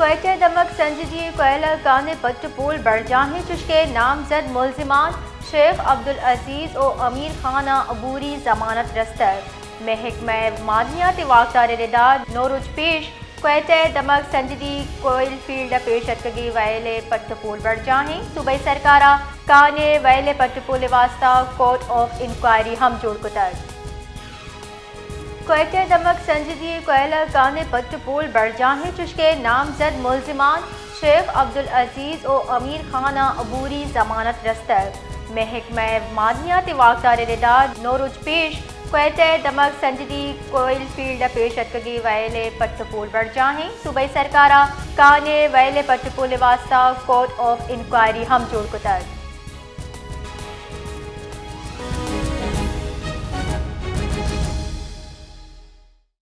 क्वेटा दमक संजीदी कोयला काने पट्टपोल बरजाहे चुशके नामजद मुलजिमान शेख अब्दुल अजीज और अमीर खाना अबूरी जमानत रस्तर महकमा मादनियात वाक़दार रिदार नौरुज पेश क्वेटा दमक संजीदी कोयल फील्ड पेशतगी वैले पट्टपोल बरजाहे सूबे सरकारा काने वैले पट्टपोल वास्ता कोर्ट ऑफ इंक्वायरी हम जोड़ कुतर क्वेटा दमक संजीदी कोयला काने पट्टपोल बरजाहे चुशके नामजद मुलजिमान शेख अब्दुल अजीज और अमीर खाना अबूरी जमानत रस्तर महकमा मादनियात वाक़दार रिदार नौरुज पेश क्वेटा दमक संजीदी कोयल फील्ड पेशतगी वैले पट्टपोल बरजाहे सूबे सरकारा काने वैले पट्टपोल वास्ता कोर्ट ऑफ इंक्वायरी हम जोड़ कुतर